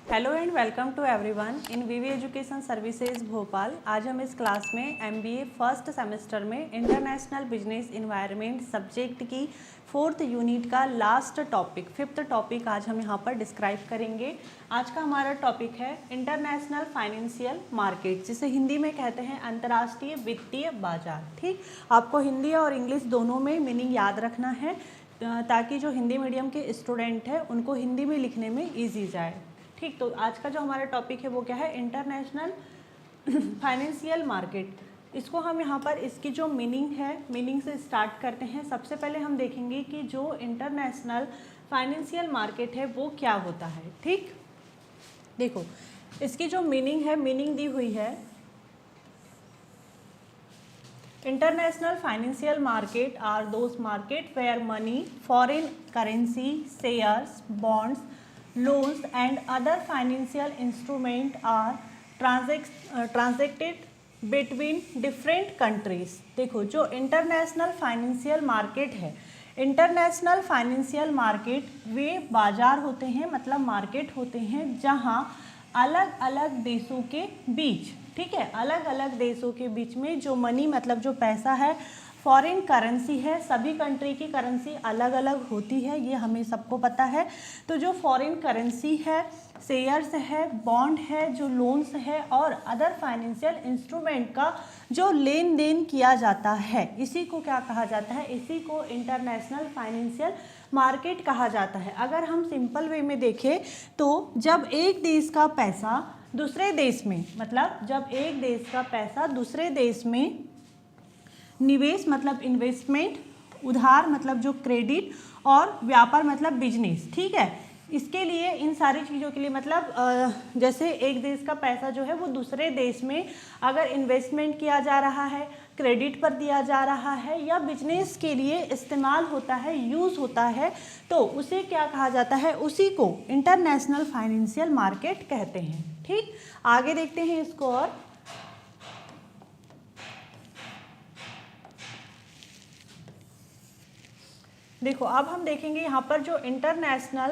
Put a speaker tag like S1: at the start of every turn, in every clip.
S1: Hello and welcome to everyone in VV education services Bhopal. आज हम इस क्लास में एमबीए फर्स्ट सेमेस्टर में इंटरनेशनल बिजनेस एनवायरनमेंट सब्जेक्ट की 4th यूनिट का लास्ट टॉपिक 5th टॉपिक आज हम यहाँ पर डिस्क्राइब करेंगे। आज का हमारा टॉपिक है इंटरनेशनल फाइनेंशियल मार्केट, जिसे हिंदी में कहते हैं अंतर्राष्ट्रीय वित्तीय बाजार। ठीक, आपको हिंदी और इंग्लिश दोनों में मीनिंग याद रखना है ताकि जो हिंदी मीडियम के स्टूडेंट हैं उनको हिंदी में लिखने में ईजी जाए। ठीक, तो आज का जो हमारा टॉपिक है वो क्या है, इंटरनेशनल फाइनेंशियल मार्केट। इसको हम यहाँ पर इसकी जो मीनिंग है, मीनिंग से स्टार्ट करते हैं। सबसे पहले हम देखेंगे कि जो इंटरनेशनल फाइनेंशियल मार्केट है वो क्या होता है। ठीक, देखो इसकी जो मीनिंग है, मीनिंग दी हुई है, international financial market are those market where money, foreign currency, shares, bonds, loans and other financial instruments are transacted between different countries। देखो जो इंटरनेशनल फाइनेंशियल मार्केट है, इंटरनेशनल फाइनेंशियल मार्केट वे बाजार होते हैं, मतलब मार्केट होते हैं जहां अलग अलग देशों के बीच, ठीक है, अलग अलग देशों के बीच में जो मनी मतलब जो पैसा है, फॉरेन करेंसी है, सभी कंट्री की करेंसी अलग अलग होती है, ये हमें सबको पता है। तो जो फॉरेन करेंसी है, शेयर्स है, बॉन्ड है, जो लोन्स है और अदर फाइनेंशियल इंस्ट्रूमेंट का जो लेन देन किया जाता है, इसी को क्या कहा जाता है, इसी को इंटरनेशनल फाइनेंशियल मार्केट कहा जाता है। अगर हम सिंपल वे में देखें तो जब एक देश का पैसा दूसरे देश में, मतलब जब एक देश का पैसा दूसरे देश में निवेश मतलब इन्वेस्टमेंट, उधार मतलब जो क्रेडिट और व्यापार मतलब बिजनेस, ठीक है, इसके लिए इन सारी चीज़ों के लिए मतलब जैसे एक देश का पैसा जो है वो दूसरे देश में अगर इन्वेस्टमेंट किया जा रहा है, क्रेडिट पर दिया जा रहा है या बिजनेस के लिए इस्तेमाल होता है, यूज़ होता है, तो उसे क्या कहा जाता है, उसी को इंटरनेशनल फाइनेंशियल मार्केट कहते हैं। ठीक, आगे देखते हैं इसको। और देखो अब हम देखेंगे यहाँ पर जो इंटरनेशनल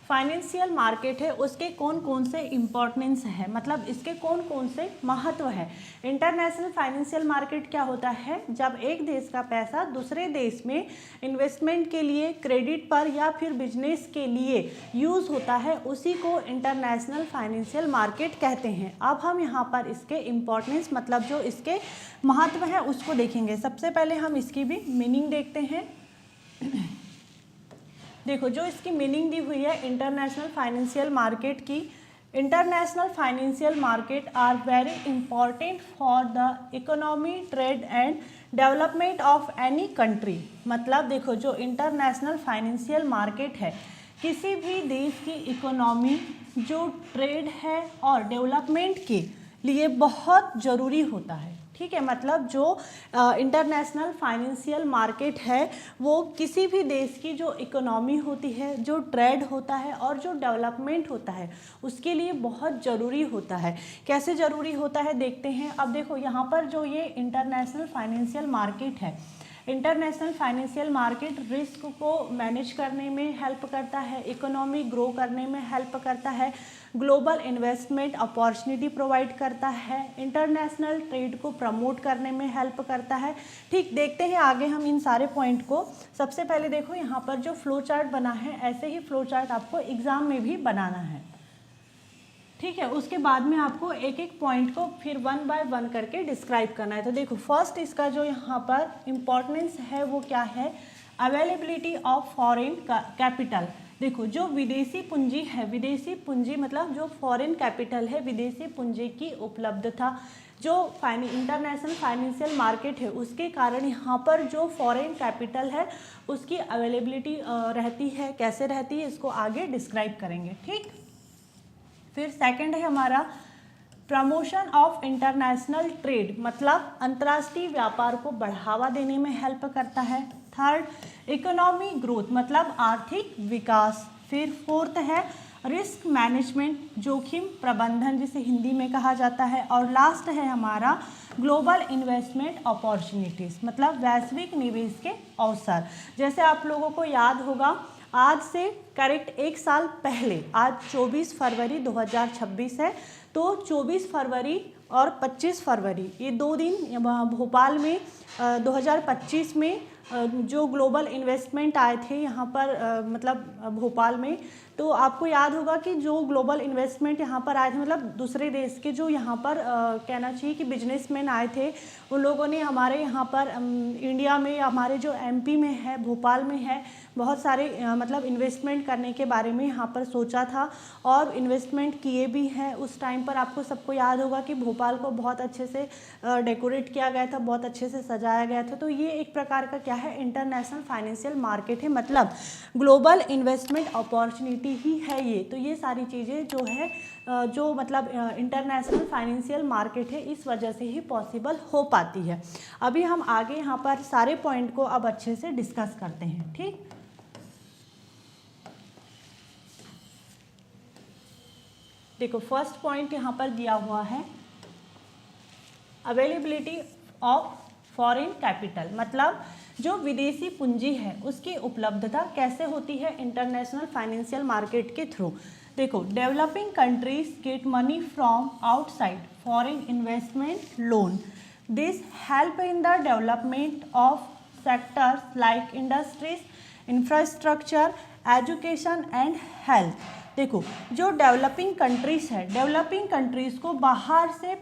S1: फाइनेंशियल मार्केट है उसके कौन कौन से इम्पोर्टेंस है, मतलब इसके कौन कौन से महत्व है। इंटरनेशनल फाइनेंशियल मार्केट क्या होता है, जब एक देश का पैसा दूसरे देश में इन्वेस्टमेंट के लिए, क्रेडिट पर या फिर बिजनेस के लिए यूज़ होता है, उसी को इंटरनेशनल फाइनेंशियल मार्केट कहते हैं। अब हम यहाँ पर इसके इम्पोर्टेंस मतलब जो इसके महत्व है उसको देखेंगे। सबसे पहले हम इसकी भी मीनिंग देखते हैं। देखो जो इसकी मीनिंग दी हुई है इंटरनेशनल फाइनेंशियल मार्केट की, international financial market are very important for the economy, trade and development of any country. मतलब देखो जो इंटरनेशनल फाइनेंशियल मार्केट है किसी भी देश की इकोनॉमी, जो ट्रेड है और डेवलपमेंट के लिए बहुत ज़रूरी होता है। ठीक है, मतलब जो इंटरनेशनल फाइनेंशियल मार्केट है वो किसी भी देश की जो इकोनॉमी होती है, जो ट्रेड होता है और जो डेवलपमेंट होता है उसके लिए बहुत ज़रूरी होता है। कैसे ज़रूरी होता है देखते हैं। अब देखो यहाँ पर जो ये इंटरनेशनल फाइनेंशियल मार्केट है, इंटरनेशनल फाइनेंशियल मार्केट रिस्क को मैनेज करने में हेल्प करता है, इकोनॉमी ग्रो करने में हेल्प करता है, ग्लोबल इन्वेस्टमेंट अपॉर्चुनिटी प्रोवाइड करता है, इंटरनेशनल ट्रेड को प्रमोट करने में हेल्प करता है। ठीक, देखते हैं आगे हम इन सारे पॉइंट को। सबसे पहले देखो यहाँ पर जो फ्लो चार्ट बना है, ऐसे ही फ्लो चार्ट आपको एग्जाम में भी बनाना है। ठीक है, उसके बाद में आपको एक एक पॉइंट को फिर 1 बाय 1 करके डिस्क्राइब करना है। तो देखो फर्स्ट इसका जो यहाँ पर इम्पोर्टेंस है वो क्या है, अवेलेबिलिटी ऑफ फॉरेन कैपिटल। देखो जो विदेशी पूंजी है, विदेशी पूंजी मतलब जो फॉरेन कैपिटल है, विदेशी पूंजी की उपलब्धता, जो इंटरनेशनल फाइनेंशियल मार्केट है उसके कारण यहाँ पर जो फॉरेन कैपिटल है उसकी अवेलेबिलिटी रहती है। कैसे रहती है इसको आगे डिस्क्राइब करेंगे। ठीक, फिर सेकंड है हमारा प्रमोशन ऑफ इंटरनेशनल ट्रेड, मतलब अंतर्राष्ट्रीय व्यापार को बढ़ावा देने में हेल्प करता है। थर्ड, इकोनॉमी ग्रोथ मतलब आर्थिक विकास। फिर फोर्थ है रिस्क मैनेजमेंट, जोखिम प्रबंधन जिसे हिंदी में कहा जाता है। और लास्ट है हमारा ग्लोबल इन्वेस्टमेंट अपॉर्चुनिटीज़, मतलब वैश्विक निवेश के अवसर। जैसे आप लोगों को याद होगा आज से करेक्ट एक साल पहले, आज 24 फरवरी 2026 है, तो 24 फरवरी और 25 फरवरी ये 2 दिन भोपाल में 2025 में जो ग्लोबल इन्वेस्टमेंट आए थे यहाँ पर मतलब भोपाल में, तो आपको याद होगा कि जो ग्लोबल इन्वेस्टमेंट यहाँ पर आए थे, मतलब दूसरे देश के जो यहाँ पर कहना चाहिए कि बिजनेसमैन आए थे, उन लोगों ने हमारे यहाँ पर इंडिया में, हमारे जो एमपी में है, भोपाल में है, बहुत सारे मतलब इन्वेस्टमेंट करने के बारे में यहाँ पर सोचा था और इन्वेस्टमेंट किए भी हैं। उस टाइम पर आपको सबको याद होगा कि भोपाल को बहुत अच्छे से डेकोरेट किया गया था, बहुत अच्छे से सजाया गया था। तो ये एक प्रकार का क्या है, इंटरनेशनल फाइनेंशियल मार्केट है, मतलब ग्लोबल इन्वेस्टमेंट अपॉर्चुनिटी ही है ये। तो ये सारी चीज़ें जो है जो मतलब इंटरनेशनल फाइनेंशियल मार्केट है, इस वजह से ही पॉसिबल हो पाती है। अभी हम आगे यहाँ पर सारे पॉइंट को अब अच्छे से डिस्कस करते हैं। ठीक, देखो फर्स्ट पॉइंट यहाँ पर दिया हुआ है अवेलेबिलिटी ऑफ फॉरेन कैपिटल, मतलब जो विदेशी पूंजी है उसकी उपलब्धता कैसे होती है इंटरनेशनल फाइनेंशियल मार्केट के थ्रू। देखो, developing countries get money from outside foreign investment loan, this help in the development of sectors like industries, infrastructure, education and health. देखो, जो डेवलपिंग कंट्रीज है, डेवलपिंग कंट्रीज को बाहर से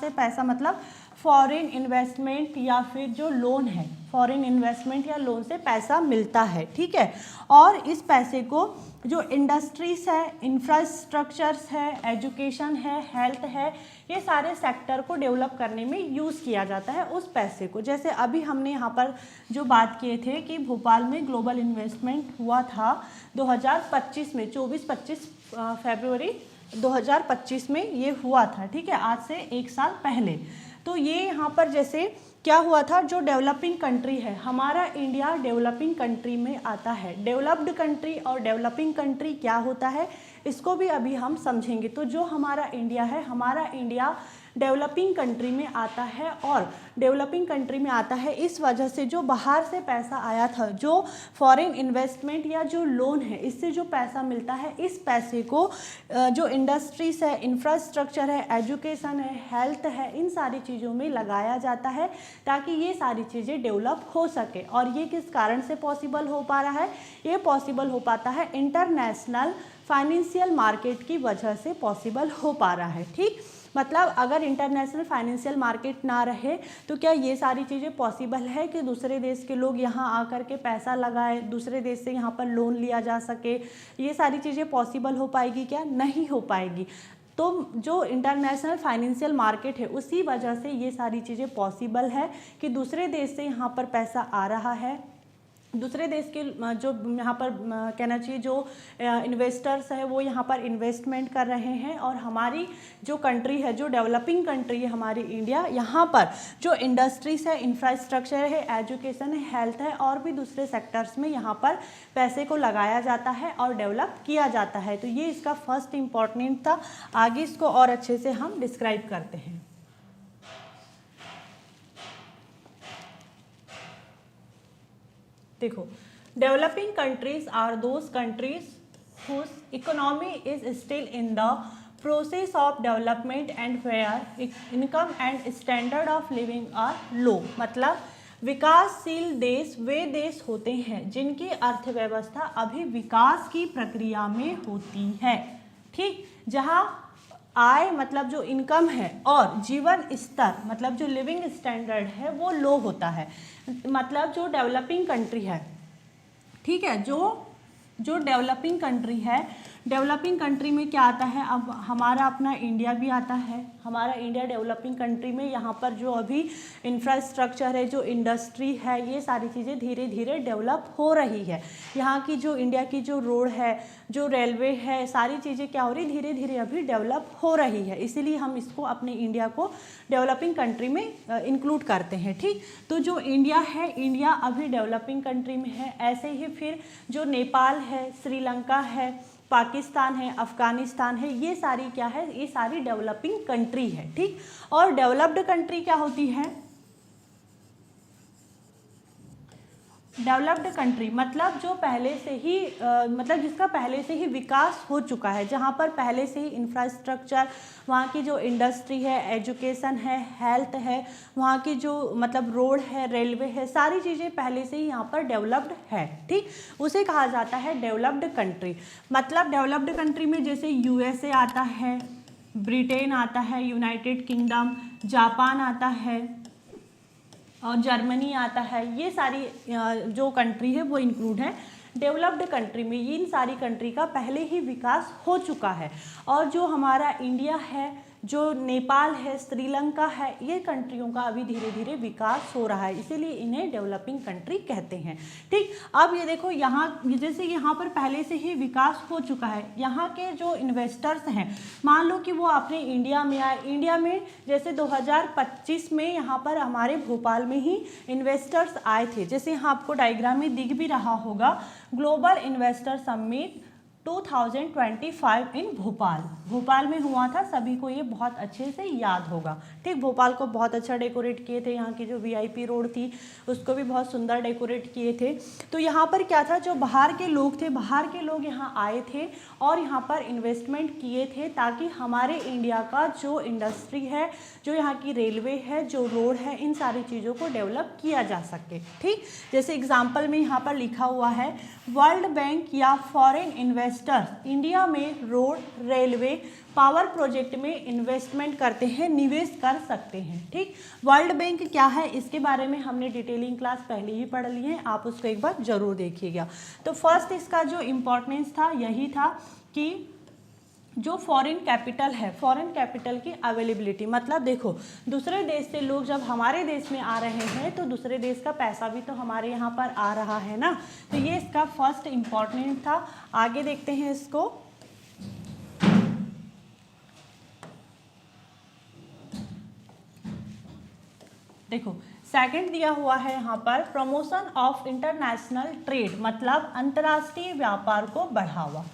S1: पैसा मतलब फॉरेन इन्वेस्टमेंट या फिर जो लोन है, फॉरेन इन्वेस्टमेंट या लोन से पैसा मिलता है। ठीक है, और इस पैसे को जो इंडस्ट्रीज है, इंफ्रास्ट्रक्चर्स है, एजुकेशन है, हेल्थ है, ये सारे सेक्टर को डेवलप करने में यूज़ किया जाता है उस पैसे को। जैसे अभी हमने यहाँ पर जो बात किए थे कि भोपाल में ग्लोबल इन्वेस्टमेंट हुआ था 2025 में, 24-25 फरवरी 2025 में ये हुआ था। ठीक है, आज से एक साल पहले। तो ये यहाँ पर जैसे क्या हुआ था, जो डेवलपिंग कंट्री है, हमारा इंडिया डेवलपिंग कंट्री में आता है। डेवलप्ड कंट्री और डेवलपिंग कंट्री क्या होता है, इसको भी अभी हम समझेंगे। तो जो हमारा इंडिया है, हमारा इंडिया डेवलपिंग कंट्री में आता है, और डेवलपिंग कंट्री में आता है इस वजह से जो बाहर से पैसा आया था, जो फॉरेन इन्वेस्टमेंट या जो लोन है, इससे जो पैसा मिलता है, इस पैसे को जो इंडस्ट्रीज है, इंफ्रास्ट्रक्चर है, एजुकेशन है, हेल्थ है, इन सारी चीज़ों में लगाया जाता है ताकि ये सारी चीज़ें डेवलप हो सके। और ये किस कारण से पॉसिबल हो पा रहा है, ये पॉसिबल हो पाता है इंटरनेशनल फाइनेंशियल मार्केट की वजह से पॉसिबल हो पा रहा है। ठीक, मतलब अगर इंटरनेशनल फाइनेंशियल मार्केट ना रहे तो क्या ये सारी चीज़ें पॉसिबल है कि दूसरे देश के लोग यहाँ आकर के पैसा लगाए, दूसरे देश से यहाँ पर लोन लिया जा सके, ये सारी चीज़ें पॉसिबल हो पाएगी क्या? नहीं हो पाएगी। तो जो इंटरनेशनल फाइनेंशियल मार्केट है, उसी वजह से ये सारी चीज़ें पॉसिबल है कि दूसरे देश से यहाँ पर पैसा आ रहा है, दूसरे देश के जो यहाँ पर कहना चाहिए जो इन्वेस्टर्स है वो यहाँ पर इन्वेस्टमेंट कर रहे हैं, और हमारी जो कंट्री है, जो डेवलपिंग कंट्री है हमारी इंडिया, यहाँ पर जो इंडस्ट्रीज है, इंफ्रास्ट्रक्चर है, एजुकेशन है, हेल्थ है, और भी दूसरे सेक्टर्स में यहाँ पर पैसे को लगाया जाता है और डेवलप किया जाता है। तो ये इसका फर्स्ट इम्पॉर्टेंट था। आगे इसको और अच्छे से हम डिस्क्राइब करते हैं। देखो, developing countries are those countries whose economy is still in the process of development and where income and standard of living are low. मतलब विकासशील देश वे देश होते हैं जिनकी अर्थव्यवस्था अभी विकास की प्रक्रिया में होती है। ठीक, जहाँ आय मतलब जो इनकम है और जीवन स्तर मतलब जो लिविंग स्टैंडर्ड है वो लो होता है। मतलब जो डेवलपिंग कंट्री है, ठीक है, जो डेवलपिंग कंट्री है, डेवलपिंग कंट्री में क्या आता है, अब हमारा अपना इंडिया भी आता है। हमारा इंडिया डेवलपिंग कंट्री में यहाँ पर जो अभी इंफ्रास्ट्रक्चर है, जो इंडस्ट्री है, ये सारी चीज़ें धीरे धीरे डेवलप हो रही है। यहाँ की जो इंडिया की जो रोड है, जो रेलवे है, सारी चीज़ें क्या हो रही, धीरे धीरे अभी डेवलप हो रही है। इसीलिए हम इसको अपने इंडिया को डेवलपिंग कंट्री में इंक्लूड करते हैं। ठीक, तो जो इंडिया है, इंडिया अभी डेवलपिंग कंट्री में है। ऐसे ही फिर जो नेपाल है, श्रीलंका है, पाकिस्तान है, अफगानिस्तान है, ये सारी क्या है, ये सारी डेवलपिंग कंट्री है। ठीक, और डेवलप्ड कंट्री क्या होती है, डेवलप्ड कंट्री मतलब जो पहले से ही मतलब जिसका पहले से ही विकास हो चुका है, जहाँ पर पहले से ही इंफ्रास्ट्रक्चर, वहाँ की जो इंडस्ट्री है, एजुकेशन है, हेल्थ है, वहाँ की जो मतलब रोड है, रेलवे है, सारी चीज़ें पहले से ही यहाँ पर डेवलप्ड है, ठीक, उसे कहा जाता है डेवलप्ड कंट्री। मतलब डेवलप्ड कंट्री में जैसे यूएसए आता है, ब्रिटेन आता है, यूनाइटेड किंगडम, जापान आता है और जर्मनी आता है, ये सारी जो कंट्री है वो इंक्लूड है डेवलप्ड कंट्री में। इन सारी कंट्री का पहले ही विकास हो चुका है। और जो हमारा इंडिया है, जो नेपाल है, श्रीलंका है, ये कंट्रियों का अभी धीरे धीरे विकास हो रहा है, इसीलिए इन्हें डेवलपिंग कंट्री कहते हैं, ठीक। अब ये देखो यहाँ जैसे यहाँ पर पहले से ही विकास हो चुका है, यहाँ के जो इन्वेस्टर्स हैं, मान लो कि वो अपने इंडिया में आए, इंडिया में जैसे 2025 में यहाँ पर हमारे भोपाल में ही इन्वेस्टर्स आए थे, जैसे यहाँ आपको डायग्राम में दिख भी रहा होगा, ग्लोबल इन्वेस्टर समिट 2025 इन भोपाल में हुआ था, सभी को ये बहुत अच्छे से याद होगा, ठीक। भोपाल को बहुत अच्छा डेकोरेट किए थे, यहाँ की जो वीआईपी रोड थी उसको भी बहुत सुंदर डेकोरेट किए थे। तो यहाँ पर क्या था, जो बाहर के लोग थे, बाहर के लोग यहाँ आए थे और यहाँ पर इन्वेस्टमेंट किए थे ताकि हमारे इंडिया का जो इंडस्ट्री है, जो यहाँ की रेलवे है, जो रोड है, इन सारी चीज़ों को डेवलप किया जा सके, ठीक। जैसे एग्जाम्पल में यहाँ पर लिखा हुआ है, वर्ल्ड बैंक या फॉरेन इन्वेस्टर्स इंडिया में रोड, रेलवे, पावर प्रोजेक्ट में इन्वेस्टमेंट करते हैं, निवेश कर सकते हैं, ठीक। वर्ल्ड बैंक क्या है, इसके बारे में हमने डिटेलिंग क्लास पहले ही पढ़ ली है, आप उसको एक बार जरूर देखिएगा। तो फर्स्ट इसका जो इम्पोर्टेंस था यही था कि जो फॉरेन कैपिटल है, फॉरेन कैपिटल की अवेलेबिलिटी, मतलब देखो दूसरे देश से लोग जब हमारे देश में आ रहे हैं तो दूसरे देश का पैसा भी तो हमारे यहाँ पर आ रहा है ना, तो ये इसका फर्स्ट इम्पॉर्टेंट था। आगे देखते हैं इसको, देखो सेकंड दिया हुआ है यहाँ पर प्रमोशन ऑफ इंटरनेशनल ट्रेड, मतलब अंतर्राष्ट्रीय व्यापार को बढ़ावा।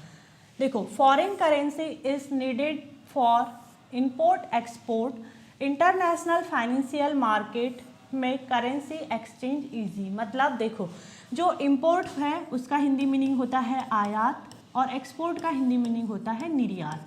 S1: देखो foreign currency is needed for import export, international financial market में करेंसी एक्सचेंज इजी। मतलब देखो जो इंपोर्ट है उसका हिंदी मीनिंग होता है आयात और एक्सपोर्ट का हिंदी मीनिंग होता है निर्यात।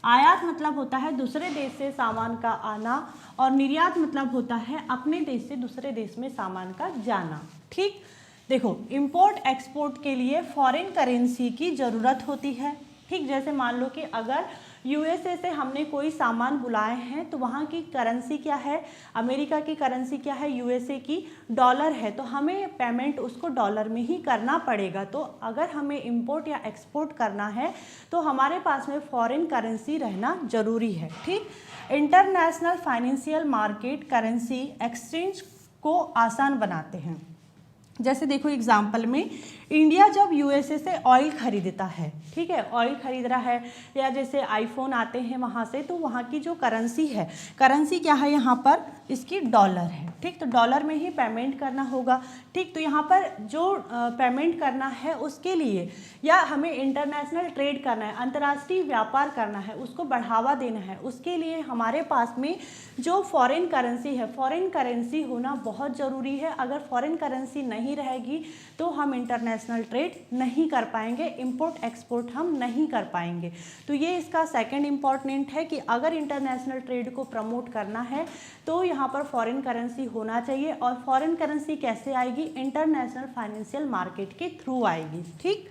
S1: आयात मतलब होता है दूसरे देश से सामान का आना और निर्यात मतलब होता है अपने देश से दूसरे देश में सामान का जाना, ठीक। देखो इंपोर्ट एक्सपोर्ट के लिए फॉरेन करेंसी की ज़रूरत होती है, ठीक। जैसे मान लो कि अगर यूएसए से हमने कोई सामान बुलाए हैं तो वहाँ की करेंसी क्या है, अमेरिका की करेंसी क्या है, यूएसए की डॉलर है, तो हमें पेमेंट उसको डॉलर में ही करना पड़ेगा। तो अगर हमें इंपोर्ट या एक्सपोर्ट करना है तो हमारे पास में फॉरेन करेंसी रहना ज़रूरी है, ठीक। International financial market currency exchange को आसान बनाते हैं। जैसे देखो एग्जाम्पल में इंडिया जब यूएसए से ऑयल खरीदता है, ठीक है, ऑयल खरीद रहा है या जैसे आईफोन आते हैं वहाँ से, तो वहाँ की जो करेंसी है, करेंसी क्या है यहाँ पर, इसकी डॉलर है, ठीक। तो डॉलर में ही पेमेंट करना होगा, ठीक। तो यहाँ पर जो पेमेंट करना है उसके लिए या हमें इंटरनेशनल ट्रेड करना है, अंतर्राष्ट्रीय व्यापार करना है, उसको बढ़ावा देना है, उसके लिए हमारे पास में जो फॉरेन करेंसी है, फॉरेन करेंसी होना बहुत ज़रूरी है। अगर फॉरेन करेंसी नहीं रहेगी तो हम इंटरनेशनल ट्रेड नहीं कर पाएंगे, इंपोर्ट एक्सपोर्ट हम नहीं कर पाएंगे। तो ये इसका सेकंड इम्पॉर्टेंट है कि अगर इंटरनेशनल ट्रेड को प्रमोट करना है तो यहाँ पर फॉरेन करेंसी होना चाहिए। और फॉरेन करेंसी कैसे आएगी, इंटरनेशनल फाइनेंशियल मार्केट के थ्रू आएगी, ठीक।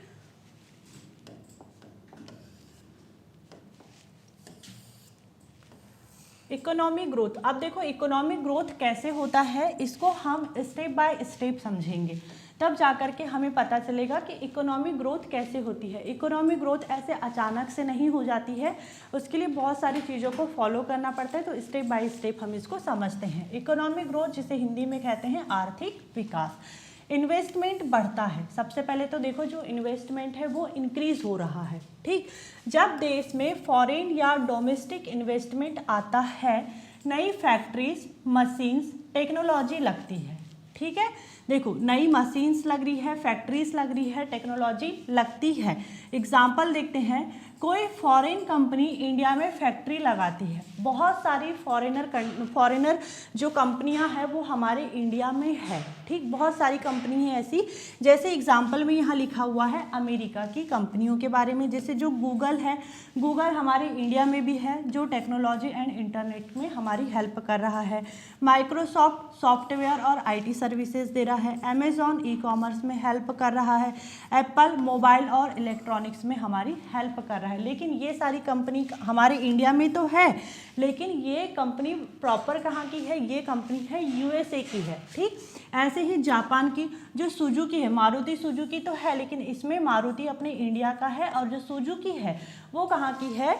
S1: इकोनॉमिक ग्रोथ, अब देखो इकोनॉमिक ग्रोथ कैसे होता है इसको हम स्टेप बाय स्टेप समझेंगे, तब जाकर के हमें पता चलेगा कि इकोनॉमिक ग्रोथ कैसे होती है। इकोनॉमिक ग्रोथ ऐसे अचानक से नहीं हो जाती है, उसके लिए बहुत सारी चीज़ों को फॉलो करना पड़ता है। तो स्टेप बाय स्टेप हम इसको समझते हैं। इकोनॉमिक ग्रोथ जिसे हिंदी में कहते हैं आर्थिक विकास। इन्वेस्टमेंट बढ़ता है, सबसे पहले तो देखो जो इन्वेस्टमेंट है वो इंक्रीज हो रहा है, ठीक। जब देश में फॉरेन या डोमेस्टिक इन्वेस्टमेंट आता है, नई फैक्ट्रीज, मशीन्स, टेक्नोलॉजी लगती है, ठीक है। देखो नई मशीन्स लग रही है, फैक्ट्रीज लग रही है, टेक्नोलॉजी लगती है। एग्जाम्पल देखते हैं, कोई फॉरेन कंपनी इंडिया में फैक्ट्री लगाती है, बहुत सारी फॉरेनर जो कंपनियां हैं वो हमारे इंडिया में है, ठीक। बहुत सारी कंपनी है ऐसी, जैसे एग्जांपल में यहाँ लिखा हुआ है अमेरिका की कंपनियों के बारे में, जैसे जो गूगल है, गूगल हमारे इंडिया में भी है, जो टेक्नोलॉजी एंड इंटरनेट में हमारी हेल्प कर रहा है। माइक्रोसॉफ्ट सॉफ्टवेयर और IT सर्विसेज दे रहा है। अमेजॉन ई-कॉमर्स में हेल्प कर रहा है। एप्पल मोबाइल और इलेक्ट्रॉनिक्स में हमारी हेल्प कर रहा है। लेकिन ये सारी कंपनी हमारे इंडिया में तो है, लेकिन ये कंपनी प्रॉपर कहाँ की है, ये कंपनी है USA की है, ठीक। ऐसे ही जापान की जो सुजुकी है, मारुति सुजुकी तो है, लेकिन इसमें मारुति अपने इंडिया का है, और जो सुजुकी है वो कहाँ की है,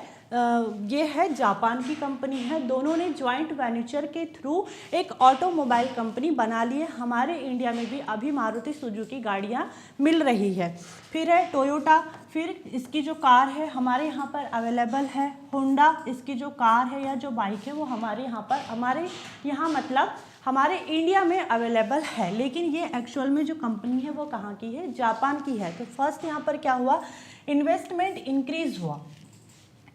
S1: ये है जापान की कंपनी है। दोनों ने ज्वाइंट वेंचर के थ्रू एक ऑटोमोबाइल कंपनी बना ली है। हमारे इंडिया में भी अभी मारुति सुजुकी गाड़ियाँ मिल रही है। फिर है टोयोटा, फिर इसकी जो कार है हमारे यहाँ पर अवेलेबल है। होंडा, इसकी जो कार है या जो बाइक है वो हमारे यहाँ मतलब हमारे इंडिया में अवेलेबल है, लेकिन ये एक्चुअल में जो कंपनी है वो कहाँ की है, जापान की है। तो फर्स्ट यहाँ पर क्या हुआ, इन्वेस्टमेंट इंक्रीज हुआ,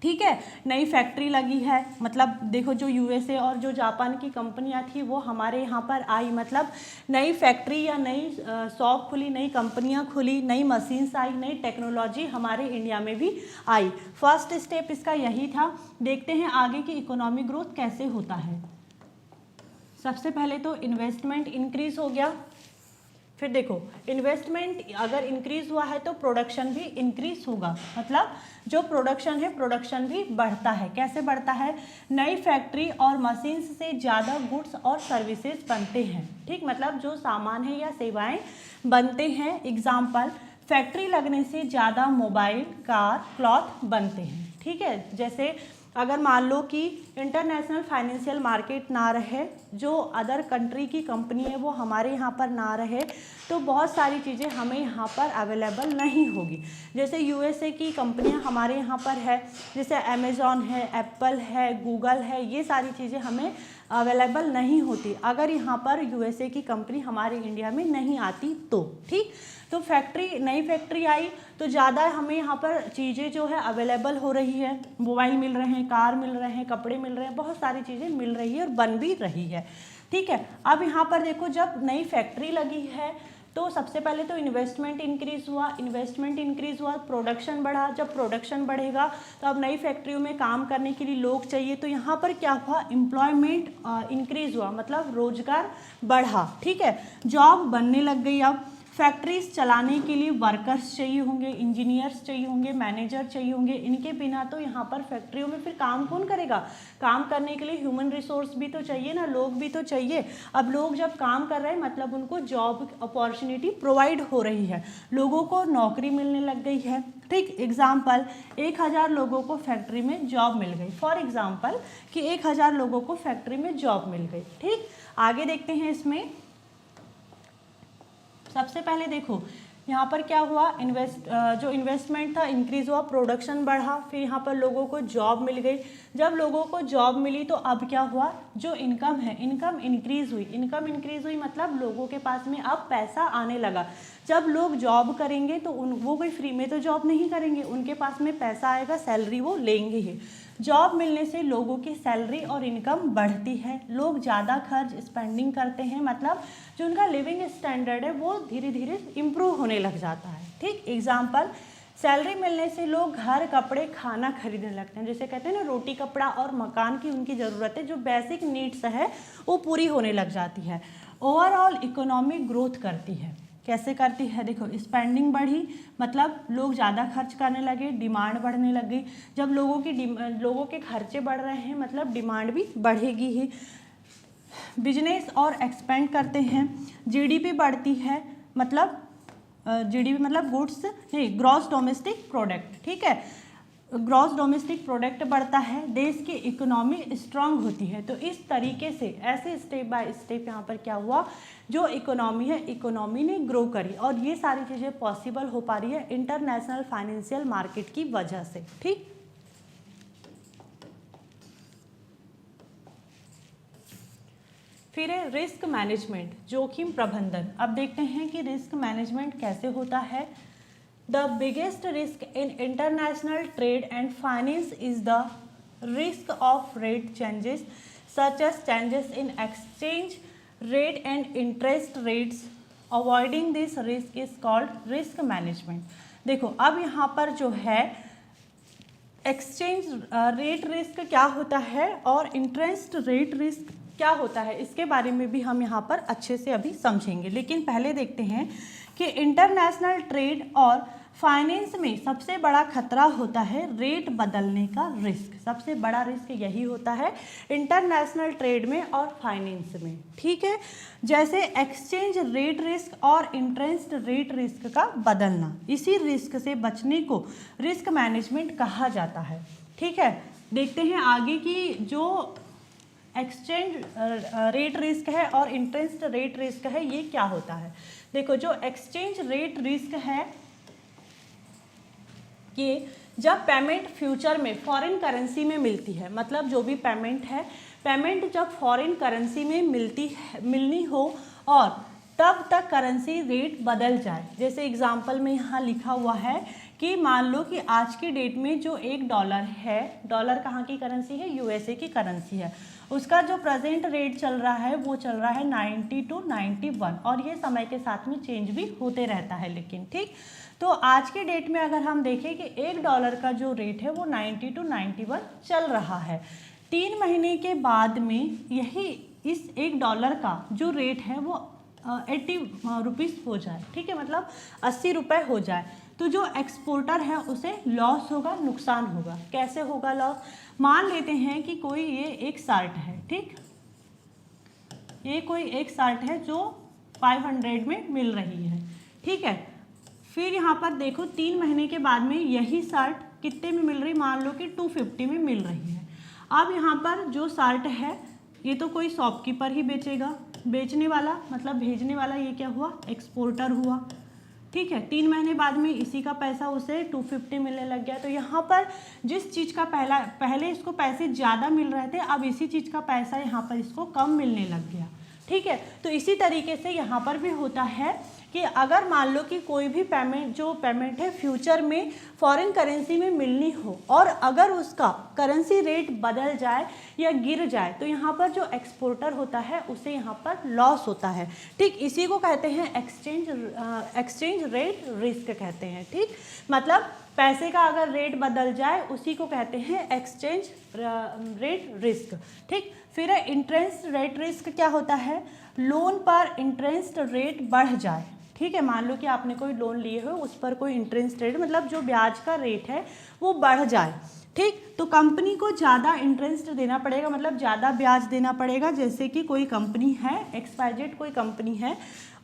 S1: ठीक है। नई फैक्ट्री लगी है, मतलब देखो जो USA और जो जापान की कंपनियां थी वो हमारे यहाँ पर आई, मतलब नई फैक्ट्री या नई शॉप खुली, नई कंपनियां खुली, नई मशीन्स आई, नई टेक्नोलॉजी हमारे इंडिया में भी आई। फर्स्ट स्टेप इसका यही था। देखते हैं आगे की इकोनॉमिक ग्रोथ कैसे होता है। सबसे पहले तो इन्वेस्टमेंट इंक्रीज हो गया, फिर देखो इन्वेस्टमेंट अगर इंक्रीज हुआ है तो प्रोडक्शन भी इंक्रीज होगा, मतलब जो प्रोडक्शन है प्रोडक्शन भी बढ़ता है। कैसे बढ़ता है, नई फैक्ट्री और मशीन्स से ज़्यादा गुड्स और सर्विसेज बनते हैं, ठीक। मतलब जो सामान है या सेवाएं बनते हैं। एग्जाम्पल, फैक्ट्री लगने से ज़्यादा मोबाइल, कार, क्लॉथ बनते हैं, ठीक है। जैसे अगर मान लो कि इंटरनेशनल फाइनेंशियल मार्केट ना रहे, जो अदर कंट्री की कंपनी है वो हमारे यहाँ पर ना रहे, तो बहुत सारी चीज़ें हमें यहाँ पर अवेलेबल नहीं होगी। जैसे USA की कंपनियाँ हमारे यहाँ पर है, जैसे अमेज़ॉन है, एप्पल है, गूगल है, ये सारी चीज़ें हमें अवेलेबल नहीं होती अगर यहाँ पर USA की कंपनी हमारे इंडिया में नहीं आती तो, ठीक। तो नई फैक्ट्री आई तो ज़्यादा हमें यहाँ पर चीज़ें जो है अवेलेबल हो रही है। मोबाइल मिल रहे हैं, कार मिल रहे हैं, कपड़े मिल रहे हैं, बहुत सारी चीज़ें मिल रही है और बन भी रही है, ठीक है। अब यहाँ पर देखो, जब नई फैक्ट्री लगी है तो सबसे पहले तो इन्वेस्टमेंट इंक्रीज हुआ, प्रोडक्शन बढ़ा। जब प्रोडक्शन बढ़ेगा तो अब नई फैक्ट्रियों में काम करने के लिए लोग चाहिए, तो यहाँ पर क्या हुआ, एम्प्लॉयमेंट इंक्रीज हुआ, मतलब रोजगार बढ़ा, ठीक है। जॉब बनने लग गई। अब फैक्ट्रीज चलाने के लिए वर्कर्स चाहिए होंगे, इंजीनियर्स चाहिए होंगे, मैनेजर चाहिए होंगे। इनके बिना तो यहाँ पर फैक्ट्रियों में फिर काम कौन करेगा, काम करने के लिए ह्यूमन रिसोर्स भी तो चाहिए ना, लोग भी तो चाहिए। अब लोग जब काम कर रहे हैं मतलब उनको जॉब अपॉर्चुनिटी प्रोवाइड हो रही है, लोगों को नौकरी मिलने लग गई है, ठीक। एग्जाम्पल, 1000 लोगों को फैक्ट्री में जॉब मिल गई, फॉर एग्जाम्पल कि 1000 लोगों को फैक्ट्री में जॉब मिल गई, ठीक। आगे देखते हैं इसमें। सबसे पहले देखो यहाँ पर क्या हुआ, जो इन्वेस्टमेंट था इंक्रीज हुआ, प्रोडक्शन बढ़ा, फिर यहाँ पर लोगों को जॉब मिल गई। जब लोगों को जॉब मिली तो अब क्या हुआ, जो इनकम है इनकम इंक्रीज हुई, मतलब लोगों के पास में अब पैसा आने लगा। जब लोग जॉब करेंगे तो वो कोई फ्री में तो जॉब नहीं करेंगे, उनके पास में पैसा आएगा, सैलरी वो लेंगे ही। जॉब मिलने से लोगों की सैलरी और इनकम बढ़ती है, लोग ज़्यादा खर्च स्पेंडिंग करते हैं, मतलब जो उनका लिविंग स्टैंडर्ड है वो धीरे धीरे इम्प्रूव होने लग जाता है, ठीक। एग्जाम्पल, सैलरी मिलने से लोग घर, कपड़े, खाना खरीदने लगते हैं। जैसे कहते हैं ना, रोटी, कपड़ा और मकान की उनकी ज़रूरतें, जो बेसिक नीड्स है वो पूरी होने लग जाती है। ओवरऑल इकोनॉमिक ग्रोथ करती है। कैसे करती है, देखो स्पेंडिंग बढ़ी, मतलब लोग ज़्यादा खर्च करने लगे, डिमांड बढ़ने लग गई। जब लोगों के खर्चे बढ़ रहे हैं मतलब डिमांड भी बढ़ेगी ही। बिजनेस और एक्सपेंड करते हैं, GDP बढ़ती है, मतलब GDP मतलब गुड्स नहीं, ग्रॉस डोमेस्टिक प्रोडक्ट, ठीक है। ग्रॉस डोमेस्टिक प्रोडक्ट बढ़ता है, देश की इकोनॉमी स्ट्रांग होती है। तो इस तरीके से ऐसे स्टेप बाय स्टेप यहाँ पर क्या हुआ, जो इकोनॉमी है इकोनॉमी ने ग्रो करी, और ये सारी चीज़ें पॉसिबल हो पा रही है इंटरनेशनल फाइनेंशियल मार्केट की वजह से, ठीक। फिर है रिस्क मैनेजमेंट, जोखिम प्रबंधन। अब देखते हैं कि रिस्क मैनेजमेंट कैसे होता है। The biggest risk in international trade and finance is the risk of rate changes such as changes in exchange rate and interest rates. Avoiding this risk is called risk management. देखो अब यहाँ पर जो है exchange rate risk क्या होता है और इंटरेस्ट रेट रिस्क क्या होता है, इसके बारे में भी हम यहाँ पर अच्छे से अभी समझेंगे। लेकिन पहले देखते हैं कि इंटरनेशनल ट्रेड और फाइनेंस में सबसे बड़ा खतरा होता है रेट बदलने का रिस्क। सबसे बड़ा रिस्क यही होता है इंटरनेशनल ट्रेड में और फाइनेंस में, ठीक है। जैसे एक्सचेंज रेट रिस्क और इंटरेस्ट रेट रिस्क का बदलना, इसी रिस्क से बचने को रिस्क मैनेजमेंट कहा जाता है, ठीक है। देखते हैं आगे की जो एक्सचेंज रेट रिस्क है और इंटरेस्ट रेट रिस्क है ये क्या होता है। देखो जो एक्सचेंज रेट रिस्क है कि जब पेमेंट फ्यूचर में फॉरेन करेंसी में मिलती है, मतलब जो भी पेमेंट है, पेमेंट जब फॉरेन करेंसी में मिलनी हो और तब तक करेंसी रेट बदल जाए। जैसे एग्जांपल में यहाँ लिखा हुआ है कि मान लो कि आज की डेट में जो $1 है, डॉलर कहाँ की करेंसी है, यूएसए की करेंसी है, उसका जो प्रेजेंट रेट चल रहा है वो चल रहा है 90 to 91 और ये समय के साथ में चेंज भी होते रहता है। लेकिन ठीक, तो आज के डेट में अगर हम देखें कि $1 का जो रेट है वो 90 to 91 चल रहा है। 3 महीने के बाद में यही इस $1 का जो रेट है वो 80 रुपीज़ हो जाए, ठीक है, मतलब 80 रुपये हो जाए, तो जो एक्सपोर्टर है उसे लॉस होगा, नुकसान होगा। कैसे होगा लॉस? मान लेते हैं कि कोई ये एक शर्ट है, ठीक, ये कोई एक शर्ट है जो 500 में मिल रही है, ठीक है। फिर यहाँ पर देखो 3 महीने के बाद में यही शर्ट कितने में मिल रही, मान लो कि 250 में मिल रही है। अब यहाँ पर जो शर्ट है ये तो कोई शॉपकीपर ही बेचेगा, बेचने वाला मतलब भेजने वाला ये क्या हुआ, एक्सपोर्टर हुआ, ठीक है। 3 महीने बाद में इसी का पैसा उसे 250 मिलने लग गया। तो यहाँ पर जिस चीज़ का पहले इसको पैसे ज़्यादा मिल रहे थे, अब इसी चीज़ का पैसा यहाँ पर इसको कम मिलने लग गया, ठीक है। तो इसी तरीके से यहाँ पर भी होता है कि अगर मान लो कि कोई भी पेमेंट है फ्यूचर में फॉरेन करेंसी में मिलनी हो और अगर उसका करेंसी रेट बदल जाए या गिर जाए तो यहाँ पर जो एक्सपोर्टर होता है उसे यहाँ पर लॉस होता है, ठीक। इसी को कहते हैं एक्सचेंज रेट रिस्क कहते हैं, ठीक। मतलब पैसे का अगर रेट बदल जाए उसी को कहते हैं एक्सचेंज रेट रिस्क, ठीक। फिर इंटरेस्ट रेट रिस्क क्या होता है, लोन पर इंटरेस्ट रेट बढ़ जाए, ठीक है। मान लो कि आपने कोई लोन लिए हो, उस पर कोई इंटरेस्ट रेट मतलब जो ब्याज का रेट है वो बढ़ जाए, ठीक, तो कंपनी को ज़्यादा इंटरेस्ट देना पड़ेगा, मतलब ज़्यादा ब्याज देना पड़ेगा। जैसे कि कोई कंपनी है, XYZ कोई कंपनी है,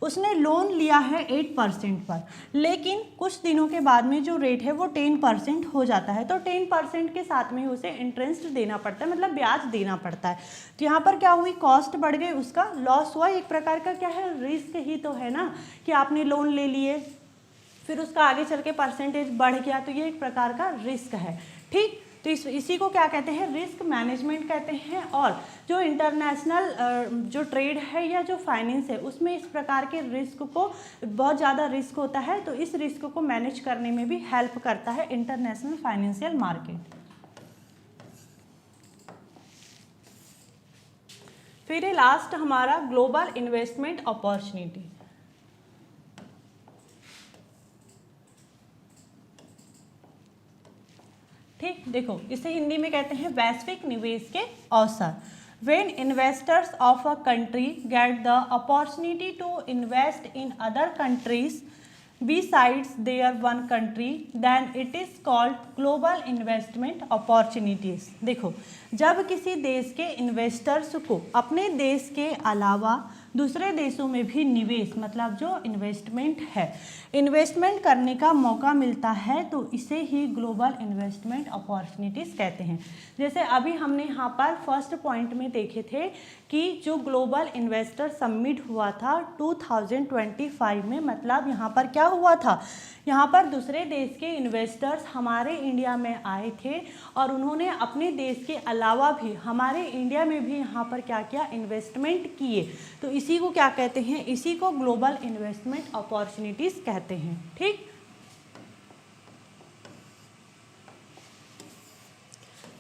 S1: उसने लोन लिया है 8% पर, लेकिन कुछ दिनों के बाद में जो रेट है वो 10% हो जाता है, तो 10% के साथ में उसे इंटरेस्ट देना पड़ता है, मतलब ब्याज देना पड़ता है। तो यहाँ पर क्या हुई, कॉस्ट बढ़ गई, उसका लॉस हुआ। एक प्रकार का क्या है, रिस्क ही तो है ना, कि आपने लोन ले लिए फिर उसका आगे चल के परसेंटेज बढ़ गया, तो ये एक प्रकार का रिस्क है, ठीक। तो इसी को क्या कहते हैं, रिस्क मैनेजमेंट कहते हैं। और जो इंटरनेशनल जो ट्रेड है या जो फाइनेंस है उसमें इस प्रकार के रिस्क को, बहुत ज़्यादा रिस्क होता है, तो इस रिस्क को मैनेज करने में भी हेल्प करता है इंटरनेशनल फाइनेंशियल मार्केट। फिर है लास्ट हमारा ग्लोबल इन्वेस्टमेंट अपॉर्चुनिटी, ठीक। देखो इसे हिंदी में कहते हैं वैश्विक निवेश के अवसर। When investors of a country get the opportunity to invest in other countries besides their one country, then it is called global investment opportunities। देखो जब किसी देश के इन्वेस्टर्स को अपने देश के अलावा दूसरे देशों में भी निवेश, मतलब जो इन्वेस्टमेंट है, इन्वेस्टमेंट करने का मौका मिलता है, तो इसे ही ग्लोबल इन्वेस्टमेंट अपॉर्चुनिटीज़ कहते हैं। जैसे अभी हमने यहाँ पर फर्स्ट पॉइंट में देखे थे कि जो ग्लोबल इन्वेस्टर समिट हुआ था 2025 में, मतलब यहाँ पर क्या हुआ था, यहाँ पर दूसरे देश के इन्वेस्टर्स हमारे इंडिया में आए थे और उन्होंने अपने देश के अलावा भी हमारे इंडिया में भी यहाँ पर क्या किया, इन्वेस्टमेंट किए। तो इसी को क्या कहते हैं, इसी को ग्लोबल इन्वेस्टमेंट अपॉर्चुनिटीज़ कहते हैं, ठीक।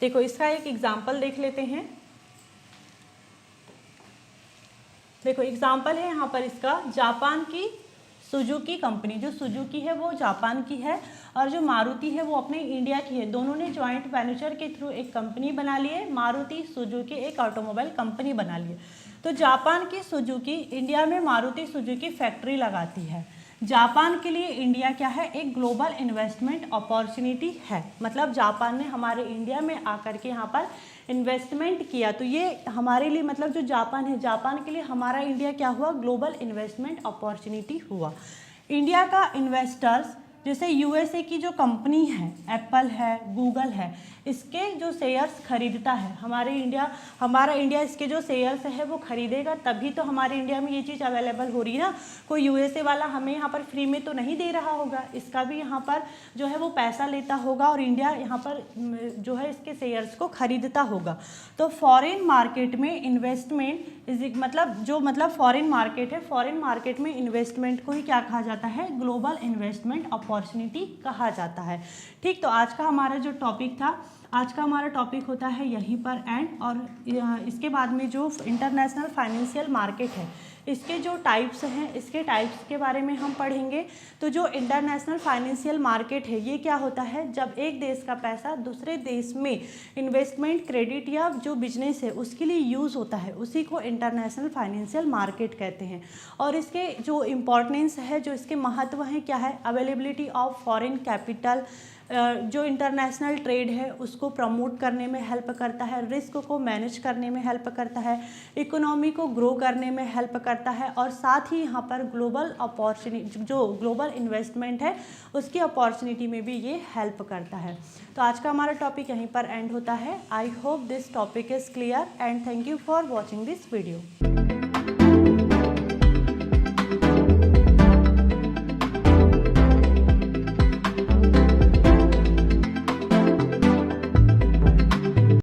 S1: देखो इसका एक एग्जाम्पल देख लेते हैं। देखो एग्जाम्पल है यहाँ पर इसका, जापान की सुजुकी कंपनी, जो सुजुकी है वो जापान की है और जो मारुति है वो अपने इंडिया की है। दोनों ने जॉइंट वेंचर के थ्रू एक कंपनी बना ली है, मारुति सुजुकी एक ऑटोमोबाइल कंपनी बना ली है। तो जापान की सुजुकी इंडिया में मारुति सुजुकी फैक्ट्री लगाती है। जापान के लिए इंडिया क्या है, एक ग्लोबल इन्वेस्टमेंट अपॉर्चुनिटी है। मतलब जापान ने हमारे इंडिया में आकर के यहाँ पर इन्वेस्टमेंट किया, तो ये हमारे लिए मतलब जो जापान है, जापान के लिए हमारा इंडिया क्या हुआ, ग्लोबल इन्वेस्टमेंट अपॉर्चुनिटी हुआ। इंडिया का इन्वेस्टर्स जैसे यूएसए की जो कंपनी है, एप्पल है, गूगल है, इसके जो शेयर्स खरीदता है हमारा इंडिया इसके जो शेयर्स है वो खरीदेगा, तभी तो हमारे इंडिया में ये चीज़ अवेलेबल हो रही है ना। कोई यूएसए वाला हमें यहाँ पर फ्री में तो नहीं दे रहा होगा, इसका भी यहाँ पर जो है वो पैसा लेता होगा और इंडिया यहाँ पर जो है इसके शेयर्स को खरीदता होगा। तो फॉरेन मार्केट में इन्वेस्टमेंट मतलब फॉरेन मार्केट है, फॉरेन मार्केट में इन्वेस्टमेंट को ही क्या कहा जाता है, ग्लोबल इन्वेस्टमेंट अपॉर्चुनिटी कहा जाता है। ठीक, तो आज का हमारा जो टॉपिक था, आज का हमारा टॉपिक होता है यहीं पर एंड। और इसके बाद में जो इंटरनेशनल फाइनेंशियल मार्केट है, इसके जो टाइप्स हैं, इसके टाइप्स के बारे में हम पढ़ेंगे। तो जो इंटरनेशनल फाइनेंशियल मार्केट है ये क्या होता है, जब एक देश का पैसा दूसरे देश में इन्वेस्टमेंट, क्रेडिट या जो बिजनेस है उसके लिए यूज़ होता है, उसी को इंटरनेशनल फाइनेंशियल मार्केट कहते हैं। और इसके जो इम्पोर्टेंस है, जो इसके महत्व हैं क्या है, अवेलेबिलिटी ऑफ फॉरेन कैपिटल, जो इंटरनेशनल ट्रेड है उसको प्रमोट करने में हेल्प करता है, रिस्क को मैनेज करने में हेल्प करता है, इकोनॉमी को ग्रो करने में हेल्प करता है, और साथ ही यहाँ पर ग्लोबल अपॉर्चुनिटी, जो ग्लोबल इन्वेस्टमेंट है उसकी अपॉर्चुनिटी में भी ये हेल्प करता है। तो आज का हमारा टॉपिक यहीं पर एंड होता है। I hope this topic is clear and thank you for watching this video.